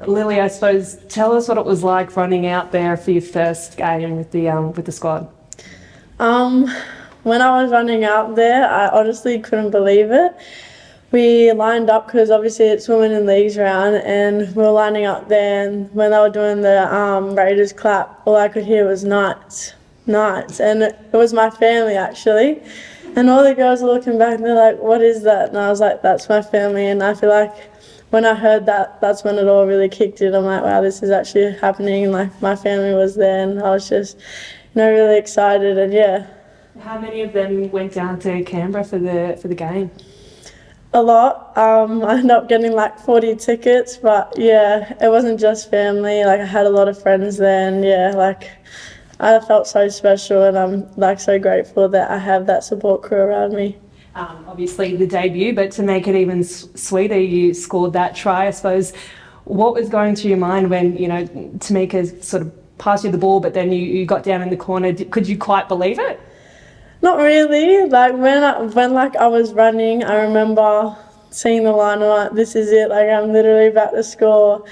Lily, I suppose, tell us what it was like running out there for your first game with the squad. Um, when I was running out there, I honestly couldn't believe it. We lined up because obviously it's women in leagues round, and we were lining up there. And when they were doing the Raiders clap, all I could hear was "Knights, Knights," and it was my family actually. And all the girls were looking back and they're like, "What is that?" And I was like, "That's my family." And I feel like when I heard that, that's when it all really kicked in. I'm like, wow, this is actually happening. Like my family was there, and I was just, really excited. And yeah. How many of them went down to Canberra for the game? A lot. I ended up getting like 40 tickets, but yeah, it wasn't just family. Like I had a lot of friends there, and yeah, like I felt so special, and I'm like so grateful that I have that support crew around me. Obviously the debut, but to make it even sweeter, you scored that try. I suppose, what was going through your mind when, Tamika sort of passed you the ball, but then you got down in the corner? Could you quite believe it? Not really. Like when I was running, I remember seeing the line and like, this is it. Like I'm literally about to score.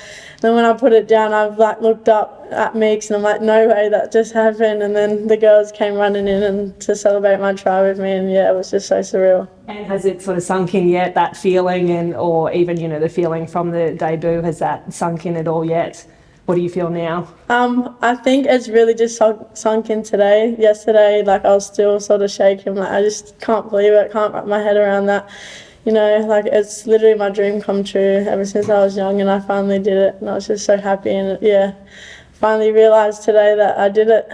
Then when I put it down, I've like looked up at Meeks and I'm like, no way, that just happened. And then the girls came running in and to celebrate my try with me, and yeah, it was just so surreal. And has it sort of sunk in yet, that feeling, or even the feeling from the debut, has that sunk in at all yet? What do you feel now? I think it's really just sunk in today. Yesterday, like I was still sort of shaking. Like I just can't believe it. Can't wrap my head around that. Like it's literally my dream come true ever since I was young, and I finally did it. And I was just so happy, and yeah, finally realised today that I did it.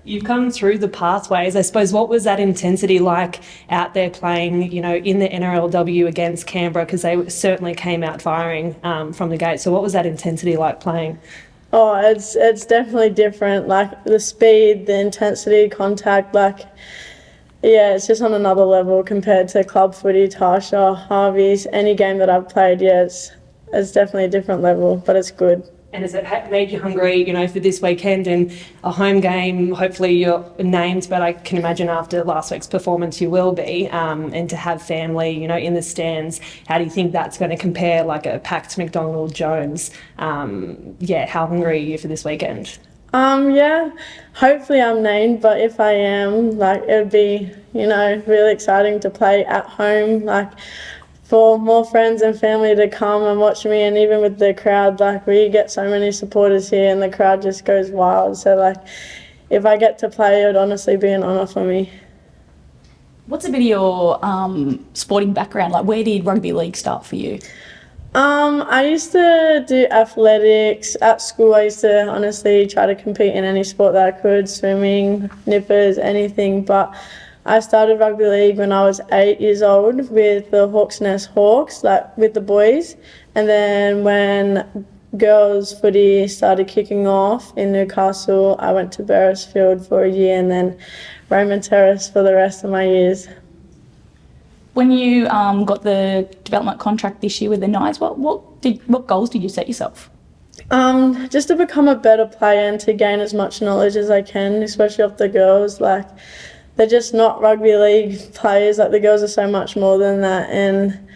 You've come through the pathways. I suppose, what was that intensity like out there playing, in the NRLW against Canberra? Because they certainly came out firing from the gate. So what was that intensity like playing? Oh, it's definitely different. Like the speed, the intensity, contact, like yeah, it's just on another level compared to club footy, Tarsha, Harvey's, any game that I've played. Yeah, it's definitely a different level, but it's good. And has it made you hungry, for this weekend and a home game? Hopefully you're named, but I can imagine after last week's performance you will be. And to have family, in the stands, how do you think that's going to compare, like a packed McDonald Jones? How hungry are you for this weekend? Yeah, hopefully I'm named, but if I am, like it would be, really exciting to play at home, like for more friends and family to come and watch me, and even with the crowd, like we get so many supporters here and the crowd just goes wild. So like if I get to play, it would honestly be an honour for me. What's a bit of your sporting background? Like where did rugby league start for you? I used to do athletics at school. I used to honestly try to compete in any sport that I could, swimming, nippers, anything. But I started rugby league when I was 8 years old with the Hawks Nest Hawks, like with the boys. And then when girls footy started kicking off in Newcastle, I went to Beresfield for a year, and then Raymond Terrace for the rest of my years. When you got the development contract this year with the Knights, what goals did you set yourself? Just to become a better player and to gain as much knowledge as I can, especially off the girls. Like they're just not rugby league players. Like the girls are so much more than that, and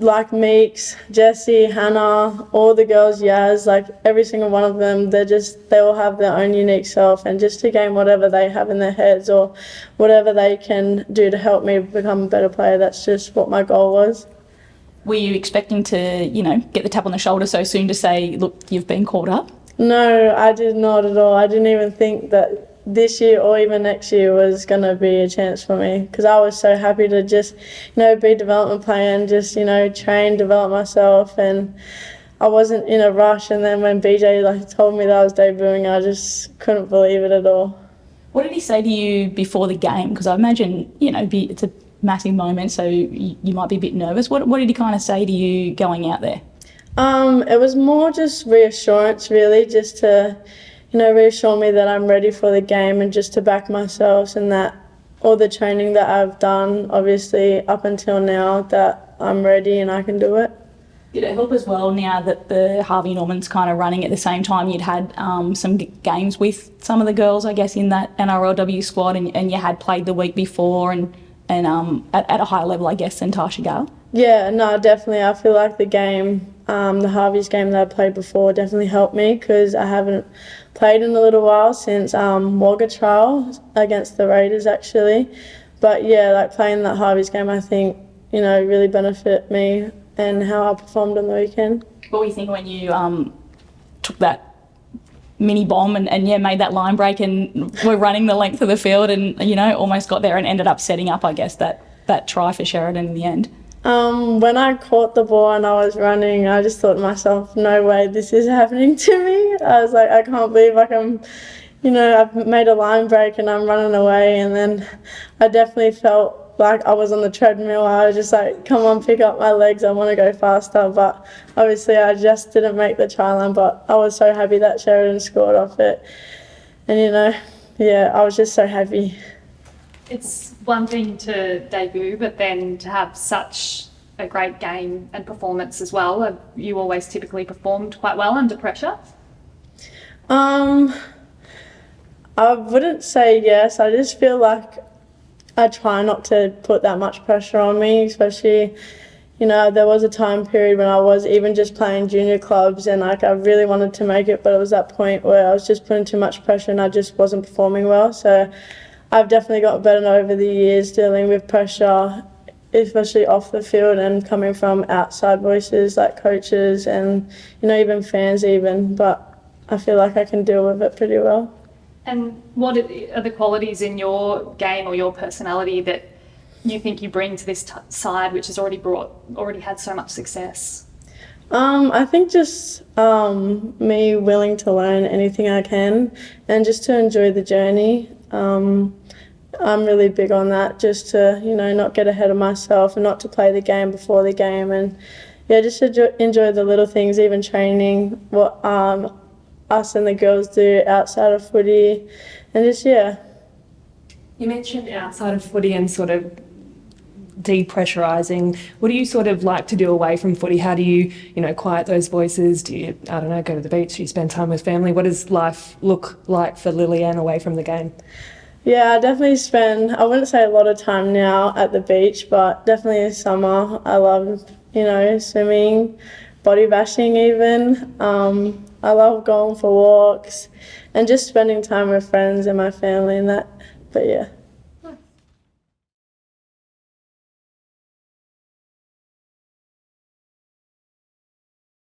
like Meeks, Jessie, Hannah, all the girls, Yaz, like every single one of them, they all have their own unique self, and just to gain whatever they have in their heads or whatever they can do to help me become a better player, that's just what my goal was. Were you expecting to, get the tap on the shoulder so soon to say, look, you've been called up? No, I did not at all. I didn't even think that this year or even next year was going to be a chance for me, because I was so happy to just, be a development player and just, train, develop myself, and I wasn't in a rush. And then when BJ told me that I was debuting, I just couldn't believe it at all. What did he say to you before the game? Because I imagine, it's a massive moment, so you might be a bit nervous. What did he kind of say to you going out there? It was more just reassurance, really, just to reassure me that I'm ready for the game, and just to back myself, and that all the training that I've done, obviously up until now, that I'm ready and I can do it. Did it help as well now that the Harvey Norman's kind of running at the same time? You'd had some games with some of the girls, I guess, in that NRLW squad, and you had played the week before, and at a higher level, I guess, than Tasha Gale? Yeah, no, definitely. I feel like the game, the Harvey's game that I played before definitely helped me because I haven't played in a little while since Wagga trial against the Raiders actually. But yeah, like playing that Harvey's game, I think, you know, really benefit me and how I performed on the weekend. What were you thinking when you took that mini bomb and yeah, made that line break and were running the length of the field and, you know, almost got there and ended up setting up, I guess, that try for Sheridan in the end? When I caught the ball and I was running, I just thought to myself, no way this is happening to me. I was like, I can't believe I've made a line break and I'm running away. And then I definitely felt like I was on the treadmill. I was just like, come on, pick up my legs. I want to go faster. But obviously I just didn't make the try line. But I was so happy that Sheridan scored off it. And, you know, yeah, I was just so happy. It's one thing to debut, but then to have such a great game and performance as well. Have you always typically performed quite well under pressure? I wouldn't say yes. I just feel like I try not to put that much pressure on me, especially, you know, there was a time period when I was even just playing junior clubs and like I really wanted to make it, but it was that point where I was just putting too much pressure and I just wasn't performing well. So I've definitely got better over the years dealing with pressure, especially off the field and coming from outside voices like coaches and, you know, even fans even, but I feel like I can deal with it pretty well. And what are the qualities in your game or your personality that you think you bring to this side, which has already had so much success? I think just me willing to learn anything I can and just to enjoy the journey. I'm really big on that, just to, you know, not get ahead of myself and not to play the game before the game and yeah, just enjoy the little things, even training, what us and the girls do outside of footy and just, yeah. You mentioned outside of footy and sort of depressurising. What do you sort of like to do away from footy? How do you, you know, quiet those voices? Do you, I don't know, go to the beach? Do you spend time with family? What does life look like for Lilly-Ann away from the game? Yeah, I definitely spend, I wouldn't say a lot of time now at the beach, but definitely in summer. I love, you know, swimming, body bashing even. I love going for walks and just spending time with friends and my family and that. But yeah.